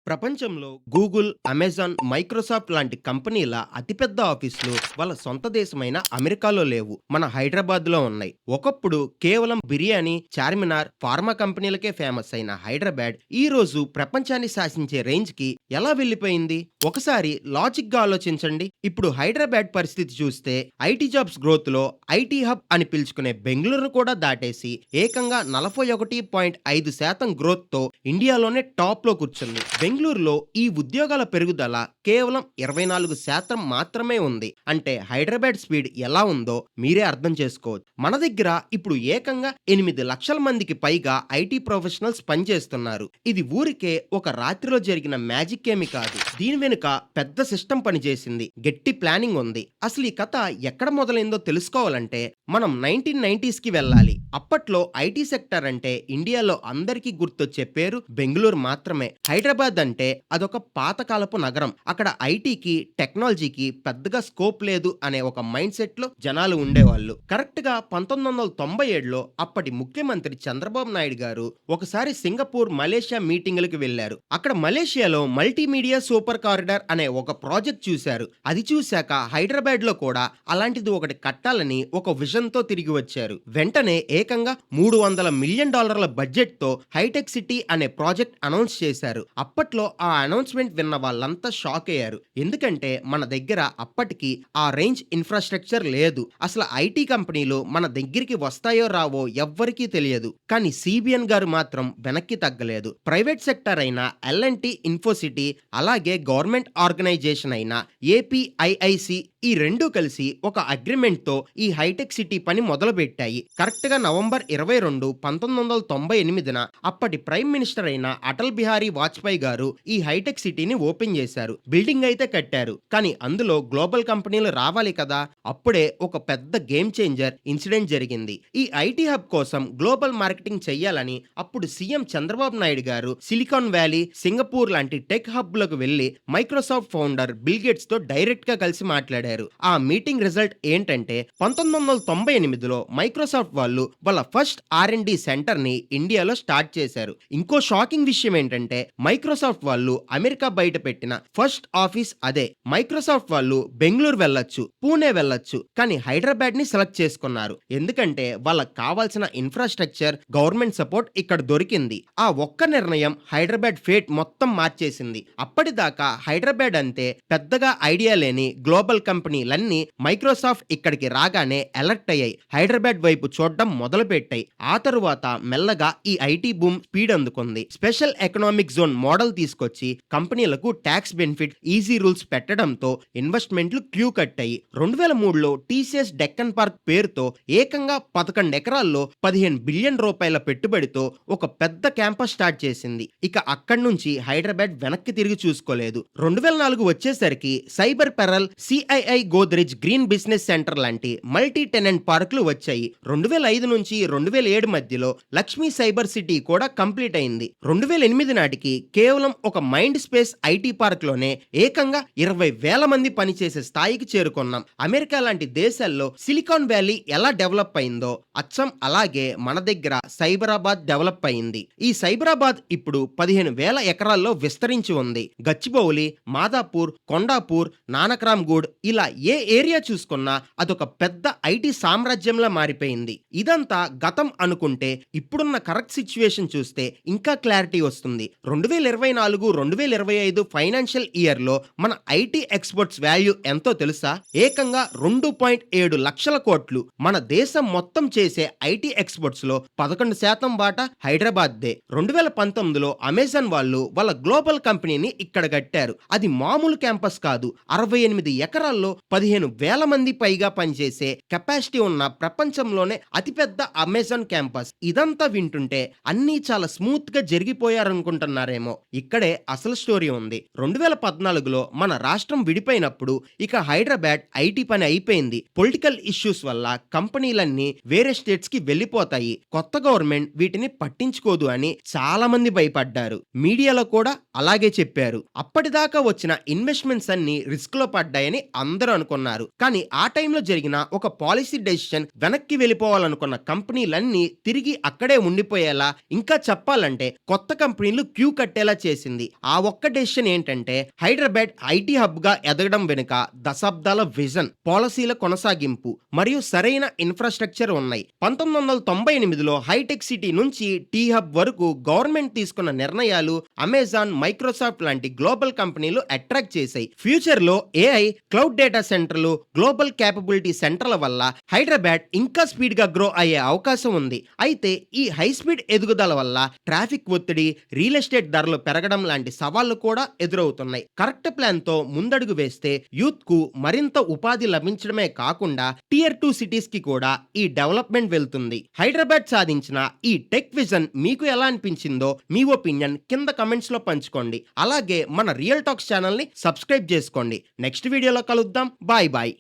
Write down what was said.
ప్రపంచంలో Google, Amazon, Microsoft లాంటి కంపెనీల అతిపెద్ద ఆఫీసులు వాళ్ళ సొంత దేశమైన అమెరికాలో లేవు. మన హైదరాబాద్లో ఉన్నాయి. ఒకప్పుడు కేవలం బిర్యానీ, చార్మినార్, ఫార్మా కంపెనీలకే ఫేమస్ అయిన హైదరాబాద్ ఈ రోజు ప్రపంచాన్ని శాసించే రేంజ్ కి ఎలా వెళ్ళిపోయింది? ఒకసారి లాజిక్ గా ఆలోచించండి. ఇప్పుడు హైదరాబాద్ పరిస్థితి చూస్తే ఐటీ జాబ్స్ గ్రోత్ లో ఐటీ హబ్ అని పిలుచుకునే బెంగళూరు కూడా దాటేసి ఏకంగా 41.5% గ్రోత్ తో ఇండియాలోనే టాప్ లో కూర్చుంది. బెంగళూరులో ఈ ఉద్యోగాల పెరుగుదల కేవలం 24% మాత్రమే ఉంది. అంటే హైదరాబాద్ స్పీడ్ ఎలా ఉందో మీరే అర్థం చేసుకోవచ్చు. మన దగ్గర ఇప్పుడు ఏకంగా 8 లక్షల మందికి పైగా ఐటీ ప్రొఫెషనల్స్ పనిచేస్తున్నారు. ఇది ఊరికే ఒక రాత్రిలో జరిగిన మ్యాజిక్ ఏమి కాదు. దీని వెనుక పెద్ద సిస్టమ్ పనిచేసింది, గట్టి ప్లానింగ్ ఉంది. అసలు ఈ కథ ఎక్కడ మొదలైందో తెలుసుకోవాలంటే మనం 1990s కి వెళ్ళాలి. అప్పట్లో ఐటీ సెక్టర్ అంటే ఇండియాలో అందరికీ గుర్తొచ్చే పేరు బెంగళూరు మాత్రమే. హైదరాబాద్ అంటే అదొక పాతకాలపు నగరం. అక్కడ ఐటీకి, టెక్నాలజీకి పెద్దగా స్కోప్ లేదు అనే ఒక మైండ్ సెట్ లో జనాలు ఉండేవాళ్ళు. కరెక్ట్ గా 1997లో అప్పటి ముఖ్యమంత్రి చంద్రబాబు నాయుడు గారు ఒకసారి సింగపూర్, మలేషియా మీటింగులకు వెళ్లారు. అక్కడ మలేషియాలో మల్టీమీడియా సూపర్ కారిడార్ అనే ఒక ప్రాజెక్ట్ చూశారు. అది చూశాక హైదరాబాద్ లో కూడా అలాంటిది ఒకటి కట్టాలని ఒక విజన్ తో తిరిగి వచ్చారు. వెంటనే ఏకంగా $300 మిలియన్ బడ్జెట్ తో హైటెక్ సిటీ అనే ప్రాజెక్ట్ అనౌన్స్ చేశారు. అప్పట్లో ఆ అనౌన్స్మెంట్ విన్న వాళ్ళంతా షాక్ అయ్యారు. ఎందుకంటే మన దగ్గర అప్పటికి ఆ రేంజ్ ఇన్ఫ్రాస్ట్రక్చర్ లేదు. అసలు ఐటీ కంపెనీలు మన దగ్గరికి వస్తాయో రావో ఎవ్వరికీ తెలియదు. కానీ సిబిఎన్ గారు మాత్రం వెనక్కి తగ్గలేదు. ప్రైవేట్ సెక్టర్ అయిన ఎల్ఎన్టీ, ఇన్ఫోసిటీ, అలాగే గవర్నమెంట్ ఆర్గనైజేషన్ అయిన ఏపీఐఐసి ఈ రెండు కలిసి ఒక అగ్రిమెంట్ తో ఈ హైటెక్ సిటీ పని మొదలు పెట్టాయి. కరెక్ట్ గా నవంబర్ 22, 1998న అప్పటి ప్రైమ్ మినిస్టర్ అయిన అటల్ బిహారీ వాజ్పేయి గారు ఈ హైటెక్ సిటీని ఓపెన్ చేశారు. బిల్డింగ్ అయితే కట్టారు, కానీ అందులో గ్లోబల్ కంపెనీలు రావాలి కదా. అప్పుడే ఒక పెద్ద గేమ్ చేంజర్ ఇన్సిడెంట్ జరిగింది. ఈ ఐటీ హబ్ కోసం గ్లోబల్ మార్కెటింగ్ చెయ్యాలని అప్పుడు సీఎం చంద్రబాబు నాయుడు గారు సిలికాన్ వ్యాలీ, సింగపూర్ లాంటి టెక్ హబ్ లకు వెళ్లి మైక్రోసాఫ్ట్ ఫౌండర్ బిల్ గేట్స్ తో డైరెక్ట్ గా కలిసి మాట్లాడారు. ఆ మీటింగ్ రిజల్ట్ ఏంటంటే 1998లో మైక్రోసాఫ్ట్ వాళ్ళు వాళ్ళ ఫస్ట్ R&D సెంటర్ ని ఇండియాలో స్టార్ట్ చేశారు. ఇంకో షాకింగ్ విషయం ఏంటంటే మైక్రోసాఫ్ట్ వాళ్ళు అమెరికా బయట పెట్టిన ఫస్ట్ ఆఫీస్ అదే. మైక్రోసాఫ్ట్ వాళ్ళు బెంగళూరు వెళ్ళొచ్చు, పూణే వెళ్ళొచ్చు, కానీ హైదరాబాద్ ని సెలెక్ట్ చేసుకున్నారు. ఎందుకంటే వాళ్ళకి కావాల్సిన ఇన్ఫ్రాస్ట్రక్చర్, గవర్నమెంట్ సపోర్ట్ ఇక్కడ దొరికింది. ఆ ఒక్క నిర్ణయం హైదరాబాద్ ఫేట్ మొత్తం మార్చేసింది. అప్పటిదాకా హైదరాబాద్ అంటే పెద్దగా ఐడియా లేని గ్లోబల్ కంపెనీలన్నీ మైక్రోసాఫ్ట్ ఇక్కడికి రాగానే అలర్ట్ అయ్యాయి. హైదరాబాద్ వైపు చూడడం మొదలు పెట్టాయి. ఆ తరువాత మెల్లగా ఈ ఐటీ బూమ్ స్పీడ్ అందుకుంది. స్పెషల్ ఎకనామిక్ జోన్ మోడల్ తీసుకొచ్చి కంపెనీలకు ట్యాక్స్ బెనిఫిట్, ఈజీ రూల్స్ పెట్టడంతో ఇన్వెస్ట్మెంట్లు క్యూ కట్టాయి. 2003లో టీసీఎస్ డెక్కన్ పార్క్ పేరుతో ఏకంగా 11 ఎకరాల్లో $15 బిలియన్ పెట్టుబడితో ఒక పెద్ద క్యాంపస్ స్టార్ట్ చేసింది. ఇక అక్కడి నుంచి హైదరాబాద్ వెనక్కి తిరిగి చూసుకోలేదు. 2004 వచ్చేసరికి cyber pearl, CII Godrej green business centre లాంటి మల్టీ టెనెంట్ పార్కులు వచ్చాయి. 2005 నుంచి 2007 మధ్యలో లక్ష్మీ సైబర్ సిటీ కూడా కంప్లీట్ అయింది. 2008 నాటికి కేవలం ఒక మైండ్ స్పేస్ ఐటీ పార్క్ లోనే ఏకంగా 20,000 మంది పనిచేసే స్థాయికి చేరుకున్నాం. అమెరికా లాంటి దేశాల్లో సిలికాన్ వ్యాలీ ఎలా డెవలప్ అయిందో అచ్చం అలాగే మన దగ్గర సైబరాబాద్ డెవలప్ అయింది. ఈ సైబరాబాద్ ఇప్పుడు 15,000 ఎకరాల్లో విస్తరించి ఉంది. గచ్చిబౌలి, మాదాపూర్, కొండాపూర్, నానక్రామ్ గూడ్ ఇలా ఏ ఏరియా చూసుకున్నా అదొక పెద్ద ఐటీ సామ్రాజ్యంలా మారిపోయింది. ఇదంతా గతం అనుకుంటే ఇప్పుడున్న కరెక్ట్ సిచ్యువేషన్ చూస్తే ఇంకా క్లారిటీ వస్తుంది. 2024-2025 ఫైనాన్షియల్ ఇయర్ లో మన ఐటీ ఎక్స్పోర్ట్స్ వాల్యూ ఎంతో తెలుసా? ఏకంగా 2.7 లక్షల కోట్లు. మన దేశం మొత్తం చేసే ఐటీ ఎక్స్పోర్ట్స్ లో 11% వాటా హైదరాబాద్ దే. 2019లో అమెజాన్ వాళ్ళు వాళ్ళ గ్లోబల్ కంపెనీని ఇక్కడ కట్టారు. అది మామూలు క్యాంపస్ కాదు. 68 ఎకరాల్లో 15,000 మంది పైగా పనిచేసే కెపాసిటీ ఉన్న ప్రపంచంలోనే అతిపెద్ద అమెజాన్ క్యాంపస్. ఇదంతా వింటుంటే అన్నీ చాలా స్మూత్ గా జరిగిపోయారనుకుంటున్నారేమో. ఇక్కడే అసలు స్టోరీ ఉంది. 2014లో మన రాష్ట్రం విడిపోయినప్పుడు ఇక హైదరాబాద్ ఐటీ పని అయిపోయింది. పొలిటికల్ ఇష్యూస్ వల్ల కంపెనీలన్నీ వేరే స్టేట్స్ కి వెళ్లిపోతాయి. కొత్త గవర్నమెంట్ వీటిని పట్టించుకోదు అని చాలా మంది భయపడ్డారు. మీడియాలో కూడా అలాగే చెప్పారు. అప్పటిదాకా వచ్చిన ఇన్వెస్ట్మెంట్స్ అన్ని రిస్క్ లో పడ్డాయని అందరూ అందరూ అనుకున్నారు. కానీ ఆ టైంలో జరిగిన ఒక పాలిసీ డెసిషన్ వెనక్కి వెళ్ళిపోవాలనుకున్న కంపెనీలన్నీ తిరిగి అక్కడే ఉండిపోయేలా, ఇంకా చెప్పాలంటే కొత్త కంపెనీలు క్యూ కట్టేలా చేసింది. ఆ ఒక్క డెసిషన్ ఏంటంటే హైదరాబాద్ ఐటీ హబ్ గా ఎదగడం వెనుక దశాబ్దాల విజన్, పాలసీల కొనసాగింపు మరియు సరైన ఇన్ఫ్రాస్ట్రక్చర్ ఉన్నాయి. 1998లో హైటెక్ సిటీ నుంచి టీ హబ్ వరకు గవర్నమెంట్ తీసుకున్న నిర్ణయాలు అమెజాన్, మైక్రోసాఫ్ట్ లాంటి గ్లోబల్ కంపెనీలు అట్రాక్ట్ చేశాయి. ఫ్యూచర్ లో ఏఐ, క్లౌడ్ డేటా సెంటర్లు, గ్లోబల్ క్యాపబిలిటీ సెంటర్ల వల్ల హైదరాబాద్ ఇంకా స్పీడ్ గా గ్రో అయ్యే అవకాశం ఉంది. అయితే ఈ హై స్పీడ్ ఎదుగుదల వల్ల ట్రాఫిక్ ఒత్తిడి, రియల్ ఎస్టేట్ ధరలు పెరగడం లాంటి సవాళ్లు కూడా ఎదురవుతున్నాయి. కరెక్ట్ ప్లాన్ తో ముందడుగు వేస్తే యూత్ కు మరింత ఉపాధి లభించడమే కాకుండా టియర్ 2 సిటీస్ కి కూడా ఈ డెవలప్మెంట్ వెళ్తుంది. హైదరాబాద్ సాధించిన ఈ టెక్ విజన్ మీకు ఎలా అనిపించిందో మీ ఒపీనియన్ కింద కమెంట్స్ లో పంచుకోండి. అలాగే మన రియల్ టాక్స్ ఛానల్ ని సబ్స్క్రైబ్ చేసుకోండి. నెక్స్ట్ వీడియోలో కలుద్దాం. Bye bye.